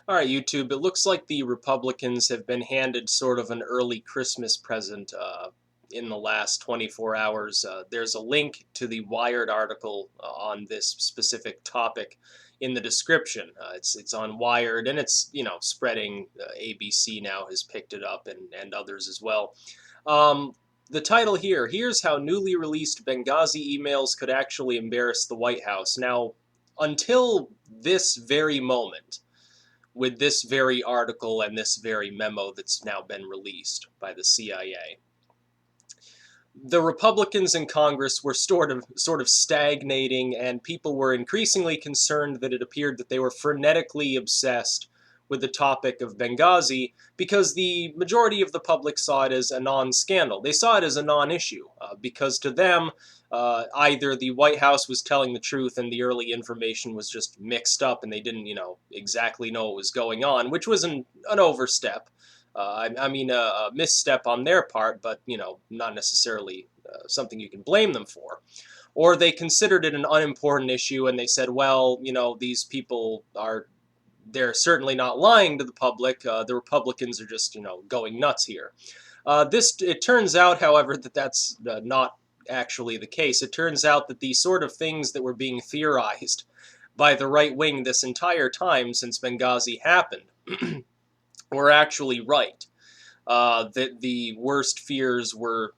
All right, YouTube, it looks like the Republicans have been handed sort of an early Christmas present in the last 24 hours. There's a link to the Wired article on this specific topic in the description. It's on Wired, and it's, spreading. ABC now has picked it up, and others as well. Um, the title here, here's how newly released Benghazi emails could actually embarrass the White House. Now, until this very moment, with this very article and this very memo that's now been released by the CIA, the Republicans in Congress were sort of stagnating, and people were increasingly concerned that it appeared that they were frenetically obsessed with the topic of Benghazi because the majority of the public saw it as a non-scandal. They saw it as a non-issue because to them, either the White House was telling the truth and the early information was just mixed up and they didn't, exactly know what was going on, which was an overstep. I mean, a misstep on their part, but, not necessarily something you can blame them for. Or they considered it an unimportant issue and they said, well, these people they're certainly not lying to the public. The Republicans are just, going nuts here. It turns out, however, that that's not actually the case. It turns out that the sort of things that were being theorized by the right wing this entire time since Benghazi happened were actually right. That the worst fears were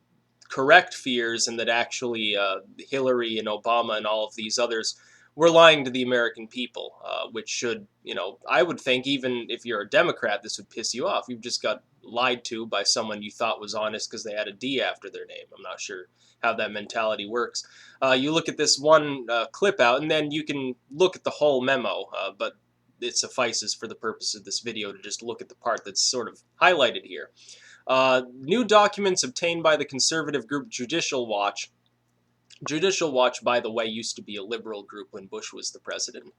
correct fears, and that actually Hillary and Obama and all of these others were lying to the American people, which should, I would think even if you're a Democrat, this would piss you off. You've just got lied to by someone you thought was honest because they had a D after their name. I'm not sure how that mentality works. You look at this one clip out, and then you can look at the whole memo, but it suffices for the purpose of this video to just look at the part that's sort of highlighted here. New documents obtained by the conservative group Judicial Watch. Judicial Watch, by the way, used to be a liberal group when Bush was the president.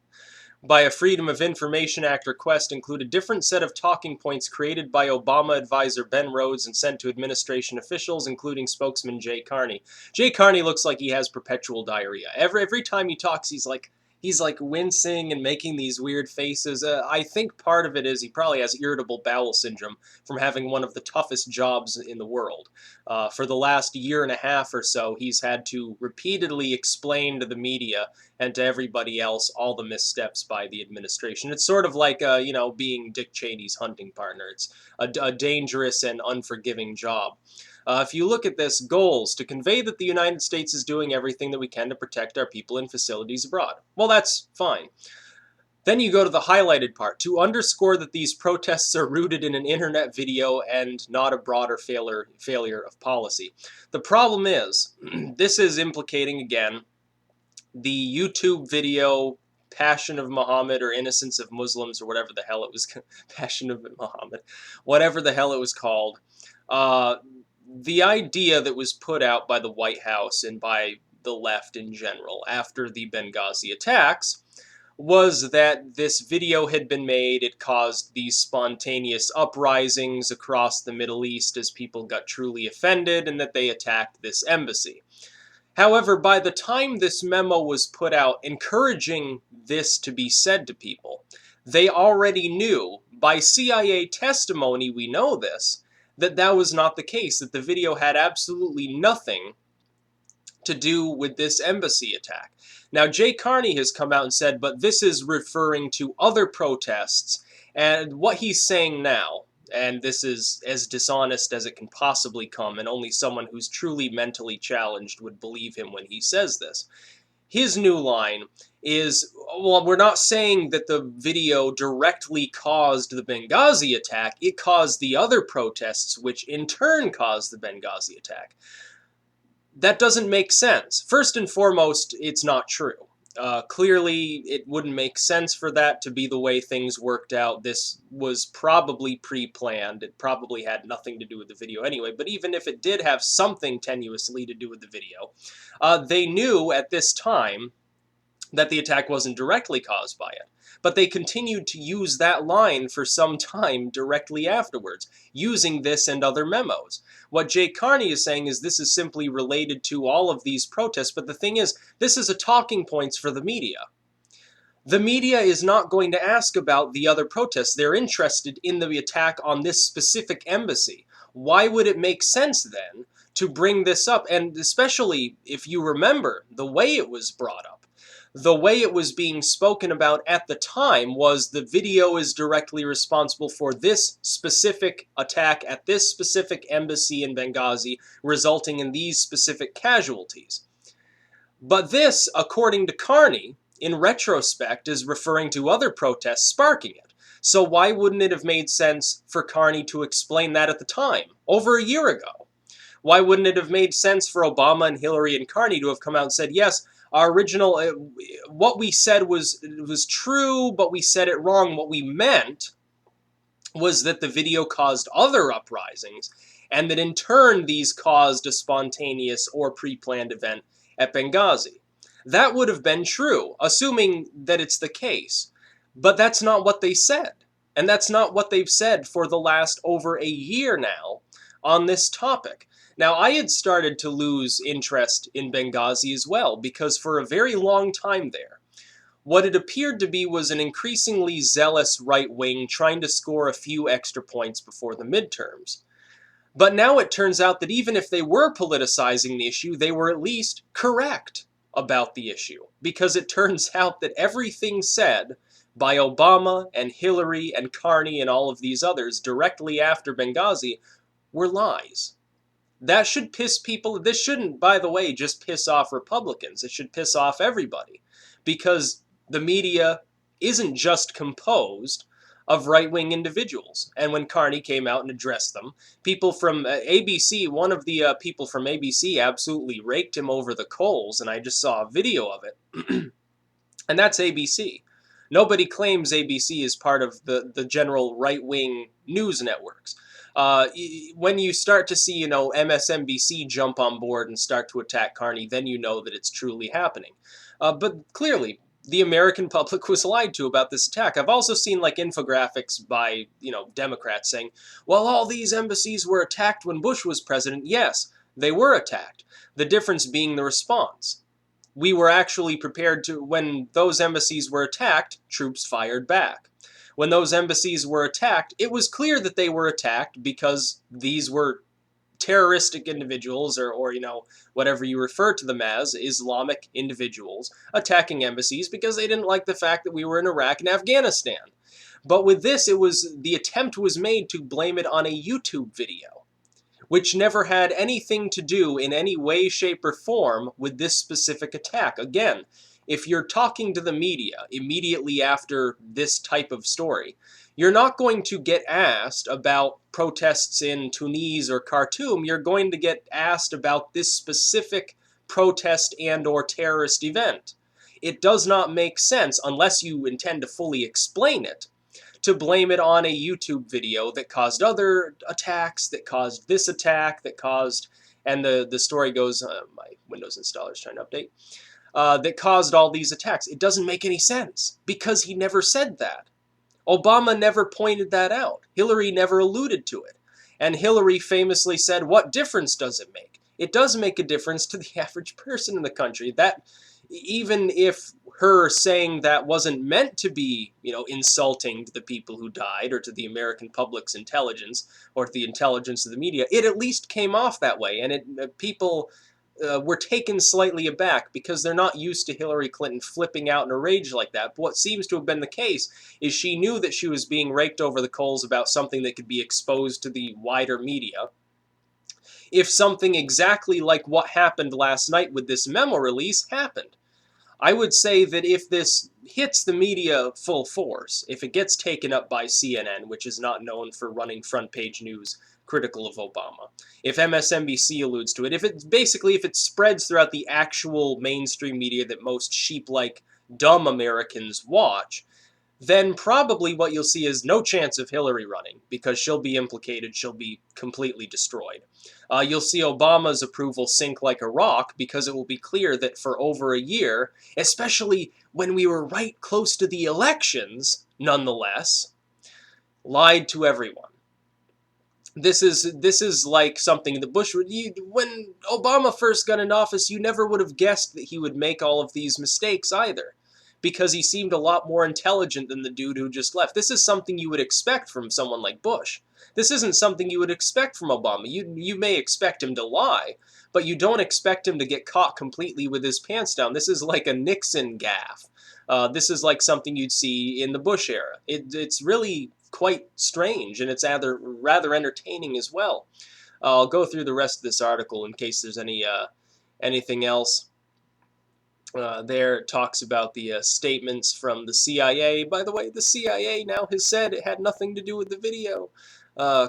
By a Freedom of Information Act request include a different set of talking points created by Obama advisor Ben Rhodes and sent to administration officials, including spokesman Jay Carney. Jay Carney looks like he has perpetual diarrhea. Every time he talks, he's like wincing and making these weird faces. I think part of it is he probably has irritable bowel syndrome from having one of the toughest jobs in the world. For the last year and a half or so, he's had to repeatedly explain to the media and to everybody else all the missteps by the administration. It's sort of like, being Dick Cheney's hunting partner. It's a dangerous and unforgiving job. If you look at this, goals, to convey that the United States is doing everything that we can to protect our people in facilities abroad. Well, that's fine. Then you go to the highlighted part, to underscore that these protests are rooted in an internet video and not a broader failure of policy. The problem is, this is implicating, again, the YouTube video Passion of Muhammad or Innocence of Muslims or whatever the hell it was, Passion of Muhammad, whatever the hell it was called. The idea that was put out by the White House and by the left in general after the Benghazi attacks was that this video had been made. It caused these spontaneous uprisings across the Middle East as people got truly offended and that they attacked this embassy. However, by the time this memo was put out encouraging this to be said to people, they already knew, by CIA testimony we know this, that that was not the case, that the video had absolutely nothing to do with this embassy attack. Now, Jay Carney has come out and said, but this is referring to other protests, and what he's saying now, and this is as dishonest as it can possibly come, and only someone who's truly mentally challenged would believe him when he says this. His new line is, well, we're not saying that the video directly caused the Benghazi attack, it caused the other protests, which in turn caused the Benghazi attack. That doesn't make sense. First and foremost, it's not true. Clearly, it wouldn't make sense for that to be the way things worked out. This was probably pre-planned. It probably had nothing to do with the video anyway, but even if it did have something tenuously to do with the video, they knew at this time that the attack wasn't directly caused by it. But they continued to use that line for some time directly afterwards, using this and other memos. What Jay Carney is saying is this is simply related to all of these protests, but the thing is, this is a talking points for the media. The media is not going to ask about the other protests. They're interested in the attack on this specific embassy. Why would it make sense then to bring this up? And especially if you remember the way it was brought up. The way it was being spoken about at the time was the video is directly responsible for this specific attack at this specific embassy in Benghazi, resulting in these specific casualties. But this, according to Carney, in retrospect, is referring to other protests sparking it. So why wouldn't it have made sense for Carney to explain that at the time, over a year ago? Why wouldn't it have made sense for Obama and Hillary and Carney to have come out and said, yes, our original, what we said was true, but we said it wrong. What we meant was that the video caused other uprisings, and that in turn these caused a spontaneous or pre-planned event at Benghazi. That would have been true, assuming that it's the case. But that's not what they said. And that's not what they've said for the last over a year now on this topic. Now, I had started to lose interest in Benghazi as well, because for a very long time there, what it appeared to be was an increasingly zealous right wing trying to score a few extra points before the midterms. But now it turns out that even if they were politicizing the issue, they were at least correct about the issue. Because it turns out that everything said by Obama and Hillary and Carney and all of these others directly after Benghazi were lies. That should piss people. This shouldn't, by the way, just piss off Republicans. It should piss off everybody. Because the media isn't just composed of right-wing individuals. And when Carney came out and addressed them, people from ABC, one of the people from ABC absolutely raked him over the coals, and I just saw a video of it. And that's ABC. Nobody claims ABC is part of the general right-wing news networks. When you start to see, MSNBC jump on board and start to attack Carney, then you know that it's truly happening. But clearly, the American public was lied to about this attack. I've also seen infographics by, Democrats saying, well, all these embassies were attacked when Bush was president. Yes, they were attacked. The difference being the response. We were actually prepared to, when those embassies were attacked, troops fired back. When those embassies were attacked, it was clear that they were attacked because these were terroristic individuals or whatever you refer to them as, Islamic individuals, attacking embassies because they didn't like the fact that we were in Iraq and Afghanistan. But with this, the attempt was made to blame it on a YouTube video, which never had anything to do in any way, shape, or form with this specific attack. Again, if you're talking to the media immediately after this type of story, you're not going to get asked about protests in Tunis or Khartoum. You're going to get asked about this specific protest and or terrorist event. It does not make sense, unless you intend to fully explain it, to blame it on a YouTube video that caused other attacks, that caused this attack, that caused, and the story goes, my Windows installer is trying to update, that caused all these attacks. It doesn't make any sense, because he never said that. Obama never pointed that out. Hillary never alluded to it. And Hillary famously said, what difference does it make? It does make a difference to the average person in the country. That, even if her saying that wasn't meant to be, insulting to the people who died or to the American public's intelligence or to the intelligence of the media, it at least came off that way. And people were taken slightly aback because they're not used to Hillary Clinton flipping out in a rage like that. But what seems to have been the case is she knew that she was being raked over the coals about something that could be exposed to the wider media. If something exactly like what happened last night with this memo release happened, I would say that if this hits the media full force, if it gets taken up by CNN, which is not known for running front page news critical of Obama, if MSNBC alludes to it, if it spreads throughout the actual mainstream media that most sheep-like dumb Americans watch, then probably what you'll see is no chance of Hillary running, because she'll be implicated, she'll be completely destroyed. You'll see Obama's approval sink like a rock, because it will be clear that for over a year, especially when we were right close to the elections, nonetheless, lied to everyone. This is like something that Bush would... when Obama first got in office, you never would have guessed that he would make all of these mistakes either. because he seemed a lot more intelligent than the dude who just left. This is something you would expect from someone like Bush. This isn't something you would expect from Obama. You may expect him to lie, but you don't expect him to get caught completely with his pants down. This is like a Nixon gaffe. This is like something you'd see in the Bush era. It's really quite strange, and it's rather entertaining as well. I'll go through the rest of this article in case there's anything else. There it talks about the statements from the CIA. By the way, the CIA now has said it had nothing to do with the video.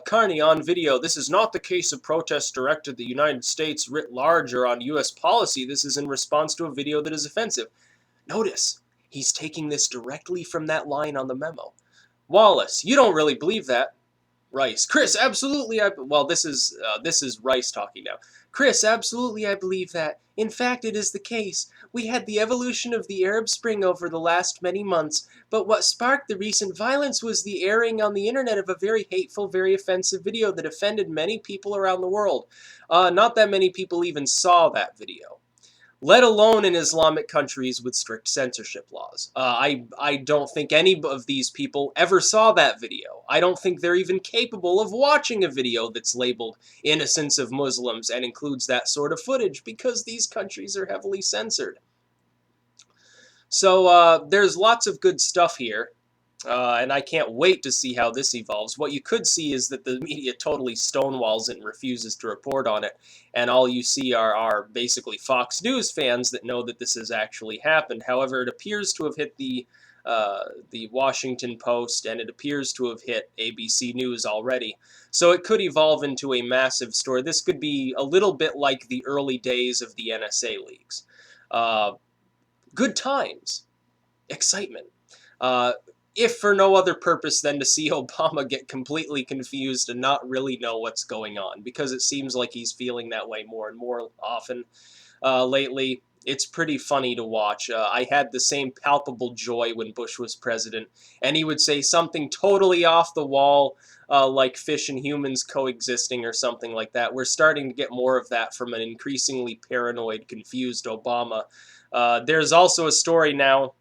Carney on video. This is not the case of protests directed at the United States writ large or on U.S. policy. This is in response to a video that is offensive. Notice, he's taking this directly from that line on the memo. Wallace, you don't really believe that. Rice, Chris, absolutely. Well, this is Rice talking now. Chris, absolutely, I believe that. In fact, it is the case. We had the evolution of the Arab Spring over the last many months, but what sparked the recent violence was the airing on the internet of a very hateful, very offensive video that offended many people around the world. Not that many people even saw that video, let alone in Islamic countries with strict censorship laws. I don't think any of these people ever saw that video. I don't think they're even capable of watching a video that's labeled Innocence of Muslims and includes that sort of footage because these countries are heavily censored. So there's lots of good stuff here. And I can't wait to see how this evolves. What you could see is that the media totally stonewalls it and refuses to report on it, and all you see are basically Fox News fans that know that this has actually happened. However, it appears to have hit the Washington Post, and it appears to have hit ABC News already. So it could evolve into a massive story. This could be a little bit like the early days of the NSA leaks. Good times. Excitement. If for no other purpose than to see Obama get completely confused and not really know what's going on, because it seems like he's feeling that way more and more often lately. It's pretty funny to watch. I had the same palpable joy when Bush was president, and he would say something totally off the wall, like fish and humans coexisting or something like that. We're starting to get more of that from an increasingly paranoid, confused Obama. There's also a story now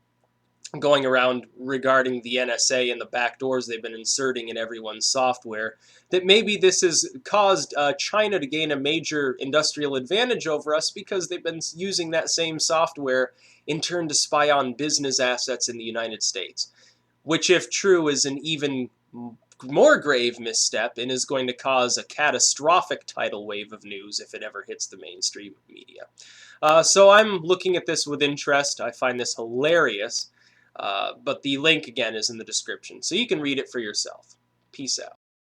going around regarding the NSA and the backdoors they've been inserting in everyone's software, that maybe this has caused China to gain a major industrial advantage over us because they've been using that same software in turn to spy on business assets in the United States, which, if true, is an even more grave misstep and is going to cause a catastrophic tidal wave of news if it ever hits the mainstream media. So I'm looking at this with interest. I find this hilarious. But the link, again, is in the description, so you can read it for yourself. Peace out.